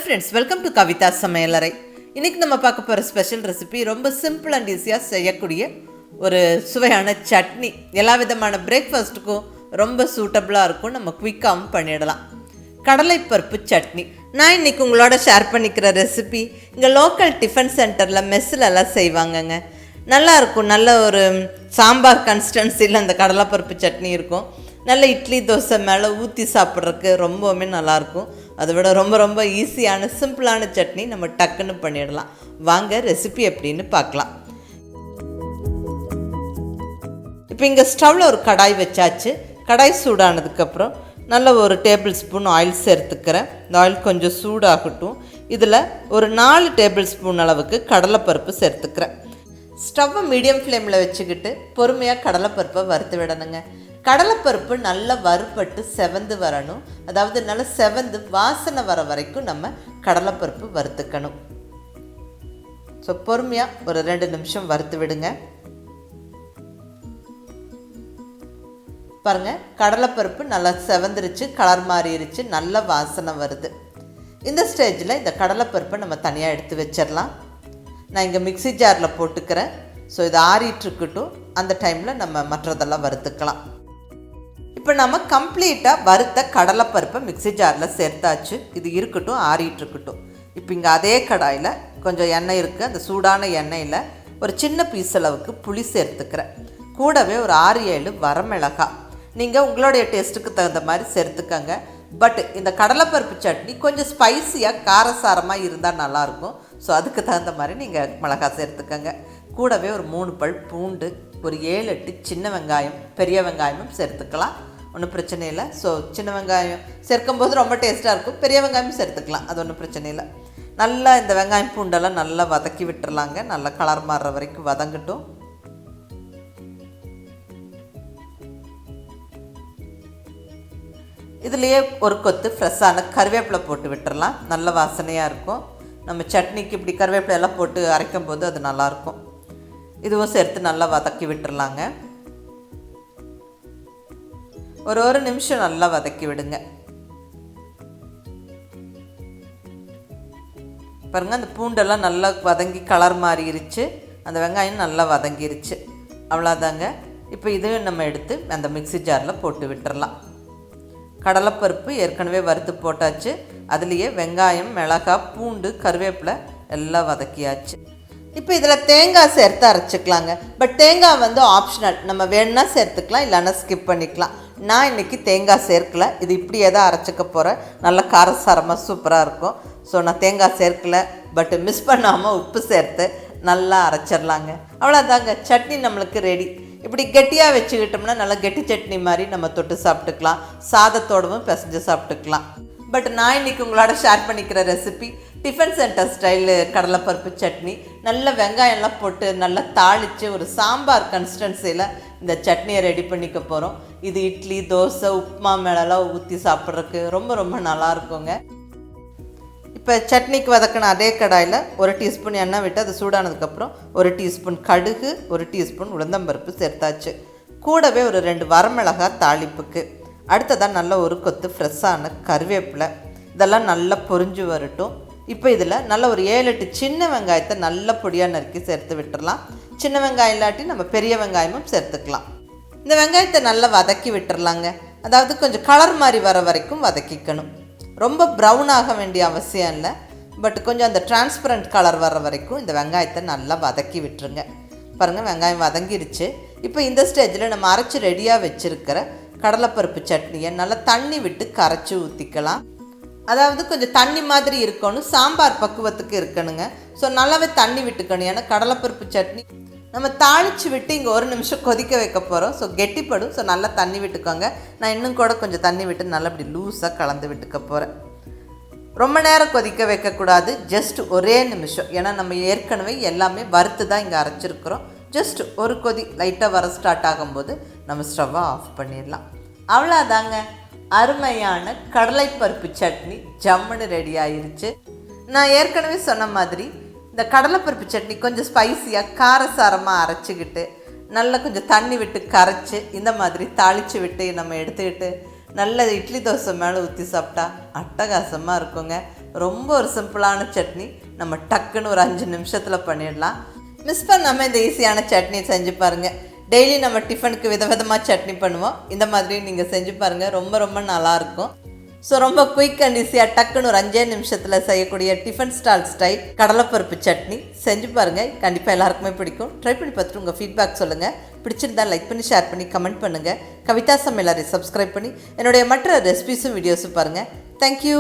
friends, welcome to Kavitha Samayalarai. இன்னைக்கு நம்ம பார்க்க போற ஸ்பெஷல் ரெசிபி ரொம்ப சிம்பிள் அண்ட் ஈஸியா செய்யக்கூடிய ஒரு சுவையான சட்னி. எல்லா விதமான பிரேக்ஃபாஸ்ட்டுக்கும் ரொம்ப சூட்டபிளா இருக்கும். நம்ம குயிக்காகவும் பண்ணிடலாம். கடலைப்பருப்பு சட்னி. நான் இன்னைக்கு உங்களோட ஷேர் பண்ணிக்கிற ரெசிபி இங்கே லோக்கல் டிஃபன் சென்டரில் மெஸ்ஸிலலாம் செய்வாங்கங்க. நல்லா இருக்கும். நல்ல ஒரு சாம்பார் கன்சிஸ்டன்சியில் அந்த கடலைப்பருப்பு சட்னி இருக்கும். நல்ல இட்லி தோசை மேலே ஊற்றி சாப்பிட்றதுக்கு ரொம்பவுமே நல்லாயிருக்கும். அதை விட ரொம்ப ரொம்ப ஈஸியான சிம்பிளான சட்னி நம்ம டக்குன்னு பண்ணிடலாம். வாங்க ரெசிபி எப்படின்னு பார்க்கலாம். இப்போ இங்கே ஸ்டவ்வில் ஒரு கடாய் வச்சாச்சு. கடாய் சூடானதுக்கப்புறம் நல்ல ஒரு டேபிள் ஸ்பூன் ஆயில் சேர்த்துக்கிறேன். இந்த ஆயில் கொஞ்சம் சூடாகட்டும். இதில் ஒரு 4 டேபிள் ஸ்பூன் அளவுக்கு கடலைப்பருப்பு சேர்த்துக்கிறேன். ஸ்டவ்வை மீடியம் ஃப்ளேமில் வச்சுக்கிட்டு பொறுமையாக கடலைப்பருப்பை வறுத்து விடணுங்க. கடலைப்பருப்பு நல்லா வறுபட்டு செவந்து வரணும். அதாவது நல்லா செவந்து வாசனை வர வரைக்கும் நம்ம கடலைப்பருப்பு வறுத்துக்கணும். ஸோ பொறுமையாக ஒரு 2 நிமிஷம் வறுத்து விடுங்க. பாருங்கள், கடலைப்பருப்பு நல்லா செவந்துருச்சு, கலர் மாறிடுச்சு, நல்ல வாசனை வருது. இந்த ஸ்டேஜில் இந்த கடலைப்பருப்பை நம்ம தனியாக எடுத்து வச்சிடலாம். நான் இங்கே மிக்ஸி ஜாரில் போட்டுக்கிறேன். ஸோ இது ஆறிட்டுருக்கட்டும். அந்த டைமில் நம்ம மற்றதெல்லாம் வறுத்துக்கலாம். இப்போ நம்ம கம்ப்ளீட்டாக வறுத்த கடலைப்பருப்பை மிக்ஸி ஜாரில் சேர்த்தாச்சு. இது இருக்கட்டும், ஆறிட்டுருக்கட்டும். இப்போ இங்கே அதே கடாயில் கொஞ்சம் எண்ணெய் இருக்குது. அந்த சூடான எண்ணெயில் ஒரு சின்ன பீஸ் அளவுக்கு புளி சேர்த்துக்கிறேன். கூடவே ஒரு 6-7 வரமிளகாய். நீங்கள் உங்களுடைய டேஸ்ட்டுக்கு தகுந்த மாதிரி சேர்த்துக்கங்க. பட் இந்த கடலைப்பருப்பு சட்னி கொஞ்சம் ஸ்பைஸியாக காரசாரமாக இருந்தால் நல்லாயிருக்கும். ஸோ அதுக்கு தகுந்த மாதிரி நீங்கள் மிளகாய் சேர்த்துக்கங்க. கூடவே ஒரு 3 பல் பூண்டு, ஒரு 7-8 சின்ன வெங்காயம், பெரிய வெங்காயமும் சேர்த்துக்கலாம். ஒன்றும் பிரச்சனை இல்லை. ஸோ சின்ன வெங்காயம் சேர்க்கும்போது ரொம்ப டேஸ்ட்டாக இருக்கும். பெரிய வெங்காயமும் சேர்த்துக்கலாம், அது ஒன்றும் பிரச்சனை இல்லை. நல்லா இந்த வெங்காயம் பூண்டெல்லாம் நல்லா வதக்கி விட்டுறலாங்க. நல்லா கலர் மாறுற வரைக்கும் வதங்கட்டும். இதுலேயே ஒரு கொத்து ஃப்ரெஷ்ஷான கருவேப்பிலை போட்டு விட்டுறலாம். நல்ல வாசனையாக இருக்கும். நம்ம சட்னிக்கு இப்படி கருவேப்பிலை எல்லாம் போட்டு அரைக்கும் போது அது நல்லாயிருக்கும். இதுவும் சேர்த்து நல்லா வதக்கி விட்டுறலாங்க. ஒரு நிமிஷம் நல்லா வதக்கி விடுங்க. பாருங்கள், அந்த பூண்டெல்லாம் நல்லா வதங்கி கலர் மாறிடுச்சு. அந்த வெங்காயம் நல்லா வதங்கிருச்சு. அவ்வளோதாங்க. இப்போ இதையும் நம்ம எடுத்து அந்த மிக்ஸி ஜாரில் போட்டு விட்டுறலாம். கடலைப்பருப்பு ஏற்கனவே வறுத்து போட்டாச்சு. அதுலேயே வெங்காயம், மிளகாய், பூண்டு, கருவேப்பிலை எல்லாம் வதக்கியாச்சு. இப்போ இதில் தேங்காய் சேர்த்து அரைச்சிக்கலாங்க. பட் தேங்காய் வந்து ஆப்ஷனல். நம்ம வேணுன்னா சேர்த்துக்கலாம், இல்லைன்னா ஸ்கிப் பண்ணிக்கலாம். நான் இன்றைக்கி தேங்காய் சேர்க்கலை. இது இப்படியே தான் அரைச்சிக்க போகிறேன். நல்ல காரசாரமாக சூப்பராக இருக்கும். ஸோ நான் தேங்காய் சேர்க்கலை. பட் மிஸ் பண்ணாமல் உப்பு சேர்த்து நல்லா அரைச்சிடலாங்க. அவ்வளோதாங்க, சட்னி நம்மளுக்கு ரெடி. இப்படி கெட்டியாக வச்சுக்கிட்டோம்னா நல்லா கெட்டி சட்னி மாதிரி நம்ம தொட்டு சாப்பிட்டுக்கலாம். சாதத்தோடவும் பிசைஞ்சு சாப்பிட்டுக்கலாம். பட் நான் இன்றைக்கி உங்களோட ஷேர் பண்ணிக்கிற ரெசிபி டிஃபன் சென்டர் ஸ்டைலு கடலைப்பருப்பு சட்னி. நல்ல வெங்காயம்லாம் போட்டு நல்லா தாளித்து ஒரு சாம்பார் கன்சிஸ்டன்சியில் இந்த சட்னியை ரெடி பண்ணிக்க போகிறோம். இது இட்லி, தோசை, உப்புமா மேலெல்லாம் ஊற்றி சாப்பிட்றதுக்கு ரொம்ப ரொம்ப நல்லாயிருக்குங்க. இப்போ சட்னிக்கு வதக்கின அதே கடாயில் 1 டீஸ்பூன் எண்ணெய் விட்டு அது சூடானதுக்கப்புறம் 1 டீஸ்பூன் கடுகு, 1 டீஸ்பூன் உளுந்தம்பருப்பு சேர்த்தாச்சு. கூடவே ஒரு 2 வரமிளகாய் தாளிப்புக்கு. அடுத்ததான் நல்ல ஒரு கொத்து ஃப்ரெஷ்ஷான கருவேப்பிலை. இதெல்லாம் நல்லா பொரிஞ்சு வரட்டும். இப்போ இதில் நல்ல ஒரு 7-8 சின்ன வெங்காயத்தை நல்ல பொடியாக நறுக்கி சேர்த்து விட்டுடலாம். சின்ன வெங்காயம் இல்லாட்டி நம்ம பெரிய வெங்காயமும் சேர்த்துக்கலாம். இந்த வெங்காயத்தை நல்லா வதக்கி விட்டுறலாங்க. அதாவது கொஞ்சம் கலர் மாதிரி வர வரைக்கும் வதக்கிக்கணும். ரொம்ப ப்ரௌன் ஆக வேண்டிய அவசியம் இல்லை. பட் கொஞ்சம் அந்த டிரான்ஸ்பரண்ட் கலர் வர வரைக்கும் இந்த வெங்காயத்தை நல்லா வதக்கி விட்டுருங்க. பாருங்கள், வெங்காயம் வதங்கிருச்சு. இப்போ இந்த ஸ்டேஜில் நம்ம அரைச்சி ரெடியாக வச்சுருக்கிற கடலைப்பருப்பு சட்னியை நல்லா தண்ணி விட்டு கரைச்சி ஊற்றிக்கலாம். அதாவது கொஞ்சம் தண்ணி மாதிரி இருக்கணும், சாம்பார் பக்குவத்துக்கு இருக்கணுங்க. ஸோ நல்லாவே தண்ணி விட்டுக்கணும். ஏன்னா கடலைப்பருப்பு சட்னி நம்ம தாளித்து விட்டு இங்கே 1 நிமிஷம் கொதிக்க வைக்க போகிறோம். ஸோ கெட்டிப்படும். ஸோ நல்லா தண்ணி விட்டுக்கோங்க. நான் இன்னும் கூட கொஞ்சம் தண்ணி விட்டு நல்லா இப்படி லூஸாக கலந்து விட்டுக்க போகிறேன். ரொம்ப நேரம் கொதிக்க வைக்கக்கூடாது. ஜஸ்ட் 1 நிமிஷம். ஏன்னா நம்ம ஏற்கனவே எல்லாமே வறுத்து தான் இங்கே அரைச்சிருக்கிறோம். ஜஸ்ட் ஒரு கொதி லைட்டாக வர ஸ்டார்ட் ஆகும்போது நம்ம ஸ்டவ்வை ஆஃப் பண்ணிடலாம். அவ்வளோதாங்க, அருமையான கடலைப்பருப்பு சட்னி ஜம்முன்னு ரெடி ஆயிருச்சு. நான் ஏற்கனவே சொன்ன மாதிரி இந்த கடலைப்பருப்பு சட்னி கொஞ்சம் ஸ்பைஸியாக காரசாரமாக அரைச்சிக்கிட்டு நல்லா கொஞ்சம் தண்ணி விட்டு கரைச்சி இந்த மாதிரி தாளித்து விட்டு நம்ம எடுத்துக்கிட்டு நல்ல இட்லி தோசை மேலே ஊற்றி சாப்பிட்டா அட்டகாசமாக இருக்குங்க. ரொம்ப ஒரு சிம்பிளான சட்னி. நம்ம டக்குன்னு ஒரு 5 நிமிஷத்தில் பண்ணிடலாம். மிஸ் பண்ணாமல் இந்த ஈஸியான சட்னி செஞ்சு பாருங்கள். டெய்லி நம்ம டிஃபனுக்கு விதவிதமாக சட்னி பண்ணுவோம். இந்த மாதிரி நீங்கள் செஞ்சு பாருங்கள். ரொம்ப ரொம்ப நல்லாயிருக்கும். ஸோ ரொம்ப குயிக் அண்ட் ஈஸியாக டக்குன்னு ஒரு 5 நிமிஷத்தில் செய்யக்கூடிய டிஃபன் ஸ்டால் ஸ்டைல் கடலைப்பருப்பு சட்னி செஞ்சு பாருங்கள். கண்டிப்பாக எல்லாருக்குமே பிடிக்கும். ட்ரை பண்ணி பார்த்துட்டு உங்கள் ஃபீட்பேக் சொல்லுங்கள். பிடிச்சிருந்தால் லைக் பண்ணி, ஷேர் பண்ணி, கமெண்ட் பண்ணுங்கள். கவிதா சமையலறை சப்ஸ்கிரைப் பண்ணி என்னுடைய மற்ற ரெசிபிஸும் வீடியோஸும் பாருங்கள். தேங்க்யூ.